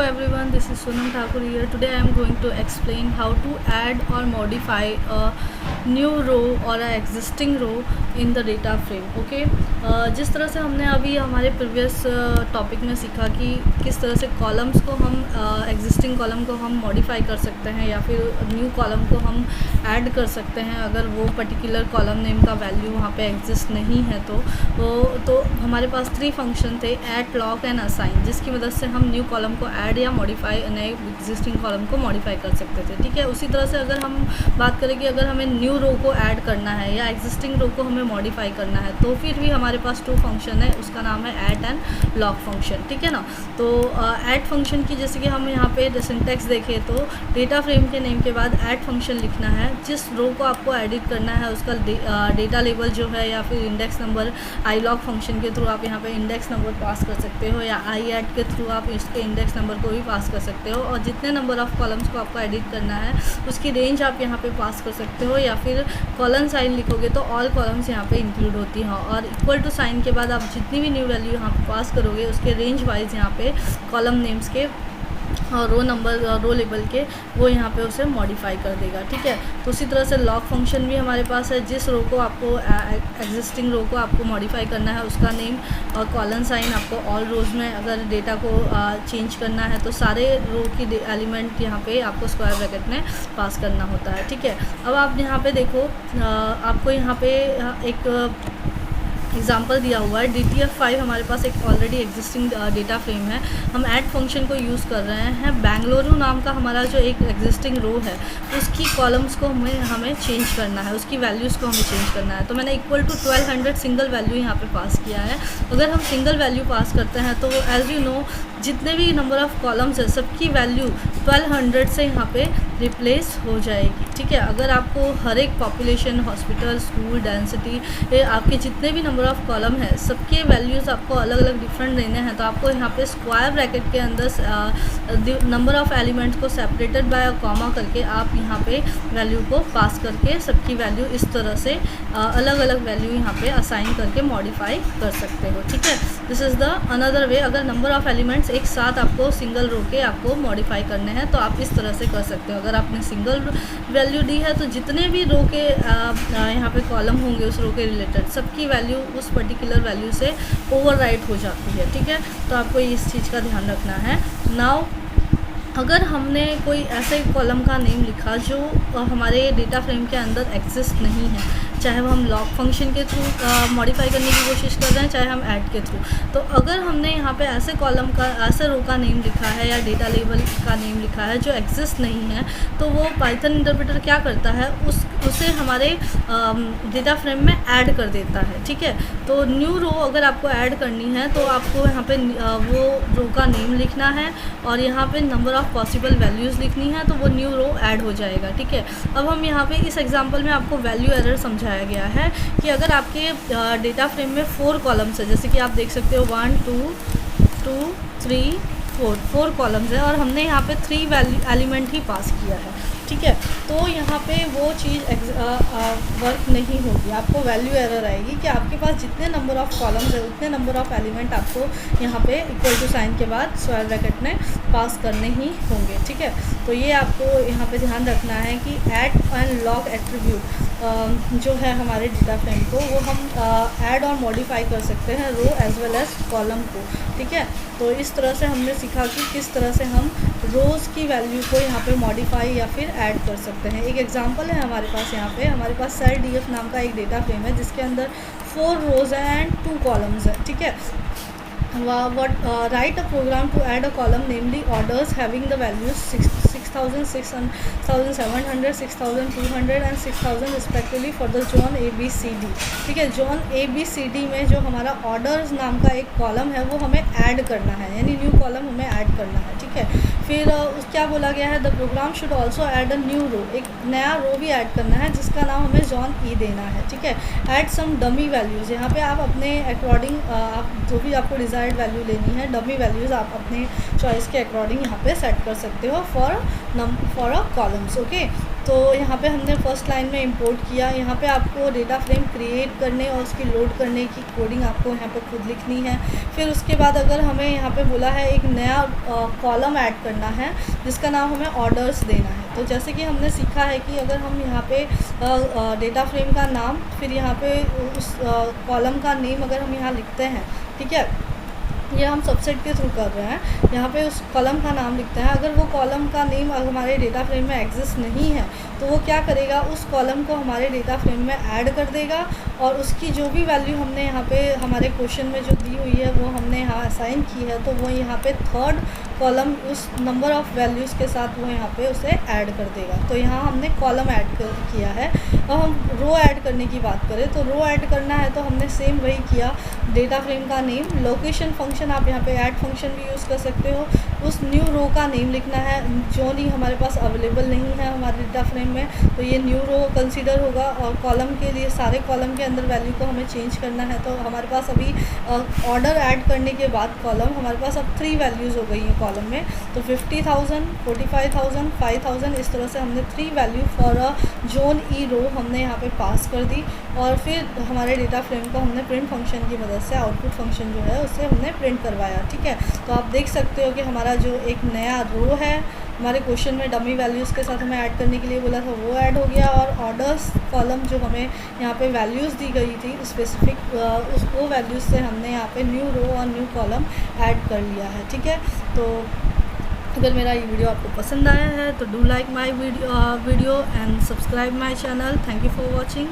everyone, this is Sonam Thakur here. Today I am going to explain how to add or modify a new row or a existing row in the data frame. Okay, जिस तरह से हमने अभी हमारे previous topic में सीखा कि किस तरह से कॉलम्स को हम एग्जिस्टिंग कॉलम को हम मॉडिफाई कर सकते हैं या फिर न्यू कॉलम को हम ऐड कर सकते हैं अगर वो पर्टिकुलर कॉलम नेम का वैल्यू वहाँ पे एग्जिस्ट नहीं है तो हमारे पास 3 फंक्शन थे, ऐड, लॉग एंड असाइन, जिसकी मदद से हम न्यू कॉलम को ऐड या मॉडिफाई नए एग्जिस्टिंग कॉलम को मॉडिफाई कर सकते थे। ठीक है, उसी तरह से अगर हम बात करें कि अगर हमें न्यू रो को ऐड करना है या एग्जिस्टिंग रो को हमें मॉडिफाई करना है तो फिर भी हमारे पास 2 फंक्शन है, उसका नाम है ऐड एंड लॉग फंक्शन। ठीक है ना, तो ऐड फंक्शन की जैसे कि हम यहाँ पे सिंटैक्स देखें तो डेटा फ्रेम के नेम के बाद ऐड फंक्शन लिखना है। जिस रो को आपको एडिट करना है उसका डेटा लेबल जो है या फिर index number I log function के थ्रू आप यहाँ पे इंडेक्स नंबर पास कर सकते हो या आई ऐड के थ्रू आप इसके इंडेक्स नंबर को भी पास कर सकते हो, और जितने नंबर ऑफ़ कॉलम्स को आपको एडिट करना है उसकी रेंज आप यहाँ पे पास कर सकते हो, या फिर कॉलन साइन लिखोगे तो ऑल कॉलम्स यहाँ पे इंक्लूड होती हैं, और इक्वल टू साइन के बाद आप जितनी भी न्यू वैल्यू यहाँ पे पास करोगे उसके रेंज वाइज यहाँ पे कॉलम नेम्स के और रो नंबर रो लेबल के वो यहाँ पे उसे मॉडिफाई कर देगा। ठीक है, तो उसी तरह से लॉग फंक्शन भी हमारे पास है। जिस रो को आपको एग्जिस्टिंग रो को आपको मॉडिफाई करना है उसका नेम और कॉलन साइन आपको ऑल रोज़ में अगर डेटा को चेंज करना है तो सारे रो की एलिमेंट यहाँ पे आपको स्क्वायर ब्रैकेट में पास करना होता है। ठीक है, अब आप यहाँ पे देखो आपको यहाँ पे एक एग्जाम्पल दिया हुआ है। DTF5 हमारे पास एक ऑलरेडी एग्जिस्टिंग डेटा फ्रेम है, हम ऐड फंक्शन को यूज़ कर रहे हैं। बेंगलुरु नाम का हमारा जो एक एग्जिस्टिंग रो है उसकी कॉलम्स को हमें चेंज करना है, उसकी वैल्यूज़ को हमें चेंज करना है। तो मैंने इक्वल टू 1200 सिंगल वैल्यू यहाँ पे पास किया है। अगर हम सिंगल वैल्यू पास करते हैं तो एज यू नो जितने भी नंबर ऑफ़ कॉलम्स है सबकी वैल्यू 1200 से यहाँ पे रिप्लेस हो जाएगी। ठीक है, अगर आपको हर एक पॉपुलेशन, हॉस्पिटल, स्कूल, डेंसिटी, आपके जितने भी नंबर ऑफ़ कॉलम है सबके वैल्यूज़ आपको अलग अलग डिफरेंट देने हैं, तो आपको यहाँ पे स्क्वायर ब्रैकेट के अंदर नंबर ऑफ़ एलिमेंट्स को सेपरेटेड बाय कॉमा करके आप यहाँ पे वैल्यू को पास करके सबकी वैल्यू इस तरह से अलग अलग वैल्यू यहाँ पे असाइन करके मॉडिफाई कर सकते हो। ठीक है, this is the another way. अगर नंबर ऑफ़ एलिमेंट्स एक साथ आपको सिंगल रो के आपको मॉडिफाई करने हैं तो आप इस तरह से कर सकते हो। अगर आपने सिंगल वैल्यू दी है तो जितने भी रो के यहाँ पे कॉलम होंगे उस रो के रिलेटेड सबकी वैल्यू उस पर्टिकुलर वैल्यू से ओवरराइट हो जाती है। ठीक है, तो आपको इस चीज़ का ध्यान रखना है। नाउ अगर हमने कोई ऐसे कॉलम का नेम लिखा जो हमारे डेटा फ्रेम के अंदर एग्जिस्ट नहीं है, चाहे वो हम लॉग फंक्शन के थ्रू मॉडिफाई करने की कोशिश कर रहे हैं चाहे हम ऐड के थ्रू, तो अगर हमने यहाँ पे ऐसे कॉलम का ऐसे रो का नेम लिखा है या डेटा लेबल का नेम लिखा है जो एग्जिस्ट नहीं है तो वो पाइथन इंटरप्रेटर क्या करता है उसे हमारे डेटा फ्रेम में ऐड कर देता है। ठीक है, तो न्यू रो अगर आपको ऐड करनी है तो आपको यहाँ पे वो रो का नेम लिखना है और यहाँ पे नंबर ऑफ़ पॉसिबल वैल्यूज़ लिखनी है, तो वो न्यू रो ऐड हो जाएगा। ठीक है, अब हम यहाँ पे इस एग्जांपल में आपको वैल्यू एरर समझाया गया है कि अगर आपके डेटा फ्रेम में 4 कॉलम्स है, जैसे कि आप देख सकते हो 1 2 2 3 4 कॉलम्स है और हमने यहाँ पे 3 वैल्यू एलिमेंट ही पास किया है। ठीक है, तो यहाँ पे वो चीज़ वर्क नहीं होगी, आपको वैल्यू एरर आएगी कि आपके पास जितने नंबर ऑफ़ कॉलम्स है उतने नंबर ऑफ़ एलिमेंट आपको यहाँ पे इक्वल टू साइन के बाद स्क्वायर ब्रैकेट में पास करने ही होंगे। ठीक है, तो ये आपको यहाँ पे ध्यान रखना है कि ऐड एंड लॉग एट्रीब्यूट जो है हमारे डेटा फ्रेम को वो हम ऐड और मॉडिफाई कर सकते हैं रो एज वेल एज कॉलम को। ठीक है, तो इस तरह से हमने सीखा कि किस तरह से हम रोज़ की वैल्यू को यहाँ पे मॉडिफाई या फिर ऐड कर सकते हैं। एक एग्जांपल है हमारे पास, यहाँ पे हमारे पास सेल DF नाम का एक डेटा फ्रेम है जिसके अंदर 4 रोज़ हैं एंड 2 कॉलम्स है। ठीक है, write a program to add a column namely orders having the values 6,600, 6,700, 6,200 and 6,000 respectively for the zone ABCD। ठीक है, जोन ABCD में जो हमारा ऑर्डर्स नाम का एक कॉलम है वो हमें ऐड करना है, यानी न्यू कॉलम हमें ऐड करना है। ठीक है, फिर क्या बोला गया है, the program should also add a new row, एक नया रो भी ऐड करना है जिसका नाम हमें जोन E देना है। ठीक है, ऐड सम डमी वैल्यूज़, यहाँ पे आप अपने अकॉर्डिंग आप जो भी आपको डिज़ायर्ड वैल्यू लेनी है, डमी वैल्यूज़ आप अपने चॉइस के अकॉर्डिंग यहाँ पे सेट कर सकते हो फॉर अ कॉलम्स। ओके, तो यहाँ पे हमने फर्स्ट लाइन में इंपोर्ट किया। यहाँ पे आपको डेटा फ्रेम क्रिएट करने और उसकी लोड करने की कोडिंग आपको यहाँ पे खुद लिखनी है। फिर उसके बाद अगर हमें यहाँ पे बोला है एक नया कॉलम ऐड करना है जिसका नाम हमें ऑर्डर्स देना है। तो जैसे कि हमने सीखा है कि अगर हम यहाँ पे डेटा फ्रेम का नाम, फिर यहाँ पे उस कॉलम का नेम अगर हम यहाँ लिखते हैं, ठीक है, ये हम सबसेट के थ्रू कर रहे हैं, यहाँ पे उस कॉलम का नाम लिखते हैं। अगर वो कॉलम का नेम हमारे डेटा फ्रेम में एग्जिस्ट नहीं है तो वो क्या करेगा, उस कॉलम को हमारे डेटा फ्रेम में ऐड कर देगा और उसकी जो भी वैल्यू हमने यहाँ पे हमारे क्वेश्चन में जो दी हुई है वो हमने यहाँ असाइन की है, तो वो यहाँ पे थर्ड कॉलम उस नंबर ऑफ़ वैल्यूज़ के साथ वो यहाँ पे उसे ऐड कर देगा। तो यहाँ हमने कॉलम ऐड किया है। अब हम रो ऐड करने की बात करें तो रो ऐड करना है तो हमने सेम वही किया, डेटा फ्रेम का नेम, लोकेशन फंक्शन, आप यहाँ पे ऐड फंक्शन भी यूज़ कर सकते हो। उस न्यू रो का नेम लिखना है, जो नहीं हमारे पास अवेलेबल नहीं है हमारे डेटा फ्रेम में, तो ये न्यू रो कंसीडर होगा। और कॉलम के लिए सारे कॉलम के अंदर वैल्यू को हमें चेंज करना है, तो हमारे पास अभी ऑर्डर ऐड करने के बाद कॉलम हमारे पास अब 3 वैल्यूज़ हो गई हैं कॉलम में। तो 50,000, 45,000, 5,000, इस तरह से हमने 3 वैल्यू फॉर अ जोन ई रो हमने यहाँ पे पास कर दी। और फिर हमारे डेटा फ्रेम को हमने प्रिंट फंक्शन की मदद से आउटपुट फंक्शन जो है उससे हमने प्रिंट करवाया, ठीक है। तो आप देख सकते हो कि हमारा जो एक नया रो है हमारे क्वेश्चन में डमी वैल्यूज़ के साथ हमें ऐड करने के लिए बोला था वो ऐड हो गया, और ऑर्डर्स कॉलम जो हमें यहाँ पे वैल्यूज़ दी गई थी स्पेसिफिक, उसको वैल्यूज़ से हमने यहाँ पे न्यू रो और न्यू कॉलम ऐड कर लिया है, ठीक है। तो अगर मेरा ये वीडियो आपको पसंद आया है तो do like my video and subscribe my channel. Thank you for watching.